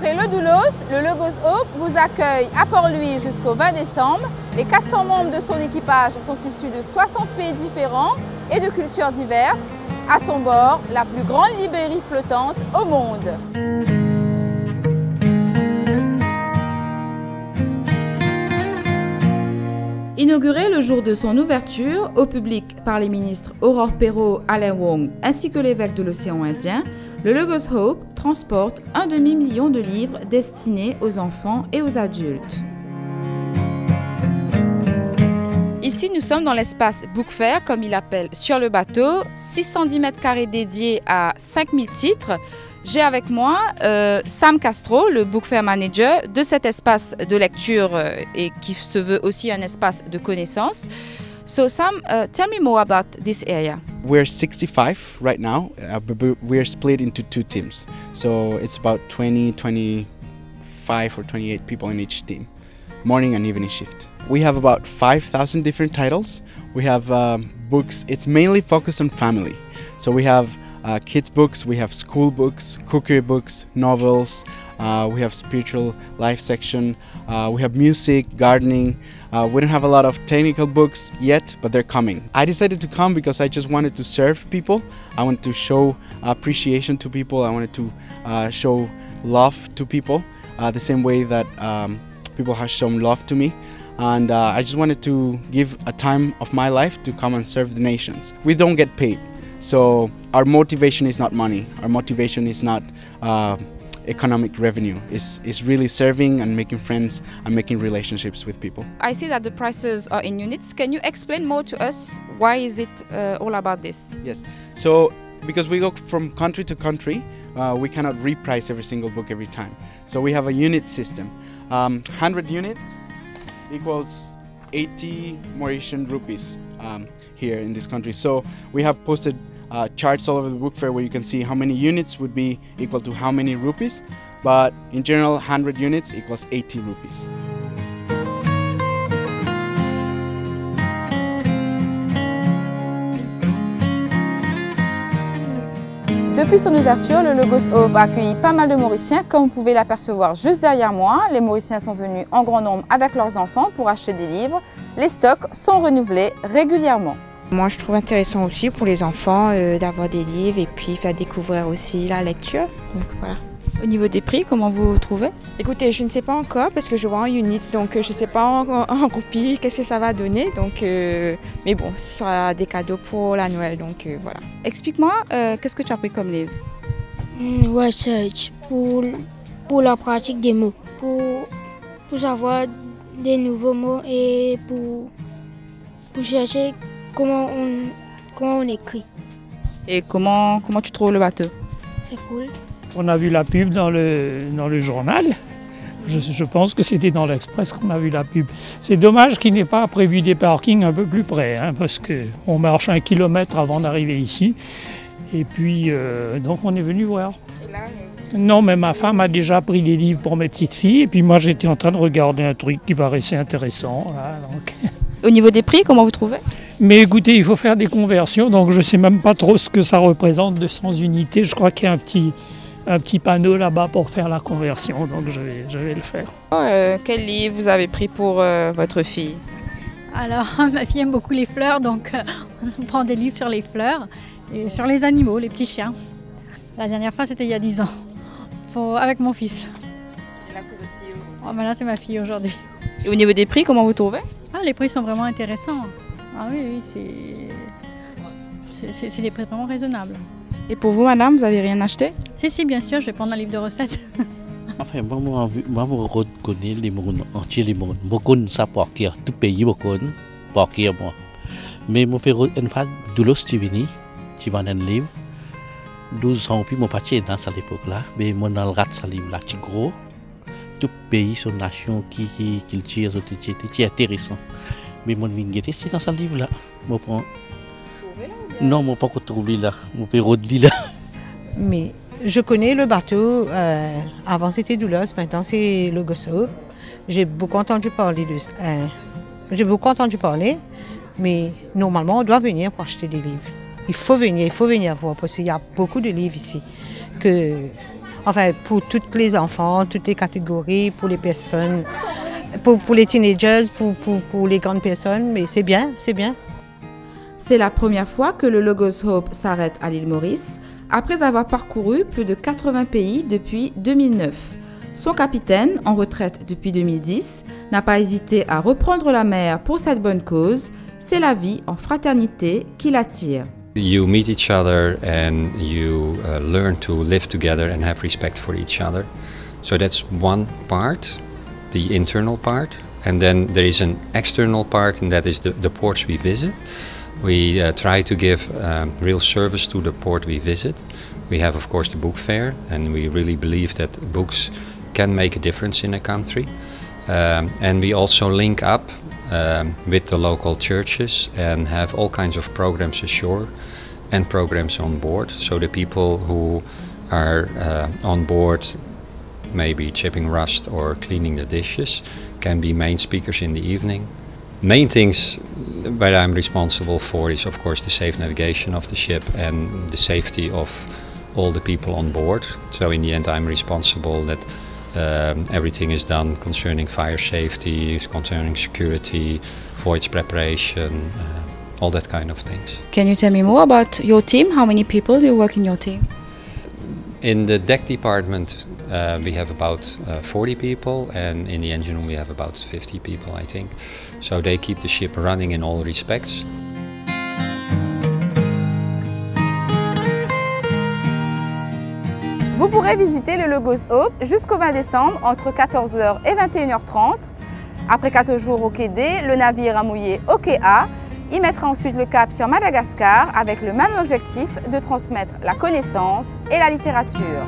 Après le Doulos, le Logos Hope vous accueille à Port-Louis jusqu'au 20 décembre. Les 400 membres de son équipage sont issus de 60 pays différents et de cultures diverses. À son bord, la plus grande librairie flottante au monde. Inauguré le jour de son ouverture au public par les ministres Aurore Perrault, Alain Wong ainsi que l'évêque de l'océan Indien, le Logos Hope transporte un demi-million de livres destinés aux enfants et aux adultes. Ici, nous sommes dans l'espace Book Fair, comme il l'appelle sur le bateau, 610 mètres carrés dédiés à 5000 titres. J'ai avec moi Sam Castro, le Book Fair Manager de cet espace de lecture et qui se veut aussi un espace de connaissance. So Sam, tell me more about this area. We're 65 right now. We're split into two teams. So it's about 20, 25 or 28 people in each team. Morning and evening shift. We have about 5,000 different titles. We have books. It's mainly focused on family. So we have kids books, we have school books, cookery books, novels, we have spiritual life section, we have music, gardening. We don't have a lot of technical books yet, but they're coming. I decided to come because I just wanted to serve people. I wanted to show appreciation to people. I wanted to show love to people the same way that people have shown love to me. And I just wanted to give a time of my life to come and serve the nations. We don't get paid. So our motivation is not money. Our motivation is not economic revenue. It's really serving and making friends and making relationships with people. I see that the prices are in units. Can you explain more to us why is it all about this? Yes. So because we go from country to country, we cannot reprice every single book every time. So we have a unit system. 100 units equals 80 Mauritian rupees. Here in this country. So we have posted charts all over the book fair where you can see how many units would be equal to how many rupees, but in general 100 units equals 80 rupees. Depuis son ouverture, le Logos Hope a accueilli pas mal de Mauriciens, comme vous pouvez l'apercevoir juste derrière moi. Les Mauriciens sont venus en grand nombre avec leurs enfants pour acheter des livres. Les stocks sont renouvelés régulièrement. Moi, je trouve intéressant aussi pour les enfants d'avoir des livres et puis faire découvrir aussi la lecture. Donc voilà. Au niveau des prix, comment vous trouvez? Écoutez, je ne sais pas encore parce que je vois en units, donc je ne sais pas en copie qu'est-ce que ça va donner. Donc, mais bon, ce sera des cadeaux pour la Noël, donc voilà. Explique-moi, qu'est-ce que tu as pris comme livre? Research pour la pratique des mots, pour savoir des nouveaux mots et pour chercher comment on écrit. Et comment tu trouves le bateau? C'est cool. On a vu la pub dans le journal. Je pense que c'était dans l'Express qu'on a vu la pub. C'est dommage qu'il n'ait pas prévu des parkings un peu plus près, hein, parce qu'on marche 1 kilomètre avant d'arriver ici. Et puis, donc on est venu voir. Et là, Non, mais ma femme a déjà pris des livres pour mes petites filles. Et puis moi, j'étais en train de regarder un truc qui paraissait intéressant. Voilà, donc. Au niveau des prix, comment vous trouvez? Mais écoutez, il faut faire des conversions, donc je ne sais même pas trop ce que ça représente, 200 unités. Je crois qu'il y a un petit panneau là-bas pour faire la conversion, donc je vais le faire. Quel livre vous avez pris pour votre fille? Alors, ma fille aime beaucoup les fleurs, donc on prend des livres sur les fleurs et sur les animaux, les petits chiens. La dernière fois, c'était il y a 10 ans, avec mon fils. Et là, c'est votre fille aujourd'hui. Oh, ben là, c'est ma fille aujourd'hui. Et au niveau des prix, comment vous trouvez? Ah, les prix sont vraiment intéressants. Ah oui, c'est des prix vraiment raisonnables. Et pour vous, madame, vous n'avez rien acheté? Si, bien sûr, je vais prendre un livre de recettes. Enfin, moi, je reconnais les mondes entiers, les mondes. Beaucoup ça partir, tout pays, beaucoup partir, moi. Mais mon père, une fois, Doulos, tu vas dans le livre. 12 ans, puis mon parti dans cette époque-là. Mais mon alrat, ce livre-là, c'est gros. Tout pays, son nation, qui culture, c'est intéressant. Mais mon vinguette, c'est dans ce livre-là. Moi, non, je ne peux pas trouver là. Je peux redire là. Mais je connais le bateau. Avant c'était Doulos, maintenant c'est Logos Hope. J'ai beaucoup entendu parler mais normalement on doit venir pour acheter des livres. Il faut venir voir parce qu'il y a beaucoup de livres ici que enfin pour tous les enfants, toutes les catégories, pour les personnes, pour les teenagers, pour les grandes personnes, mais c'est bien, c'est bien. C'est la première fois que le Logos Hope s'arrête à l'île Maurice, après avoir parcouru plus de 80 pays depuis 2009. Son capitaine, en retraite depuis 2010, n'a pas hésité à reprendre la mer pour cette bonne cause. C'est la vie en fraternité qui l'attire. You meet each other and you learn to live together and have respect for each other. So that's one part, the internal part. And then there is an external part, and that is the ports we visit. We try to give real service to the port we visit. We have, of course, the book fair, and we really believe that books can make a difference in a country. And we also link up with the local churches and have all kinds of programs ashore and programs on board. So the people who are on board, maybe chipping rust or cleaning the dishes, can be main speakers in the evening. Main things that I'm responsible for is, of course, the safe navigation of the ship and the safety of all the people on board. So in the end, I'm responsible that everything is done concerning fire safety, concerning security, voyage preparation, all that kind of things. Can you tell me more about your team? How many people do you work in your team? In the deck department, we have about 40 people, and in the engine room we have about 50 people, I think. So they keep the ship running in all respects. Vous pourrez visiter le Logos Hope jusqu'au 20 décembre entre 14h et 21h30. Après 4 jours au quai D, le navire a mouillé au quai A. Il mettra ensuite le cap sur Madagascar avec le même objectif de transmettre la connaissance et la littérature.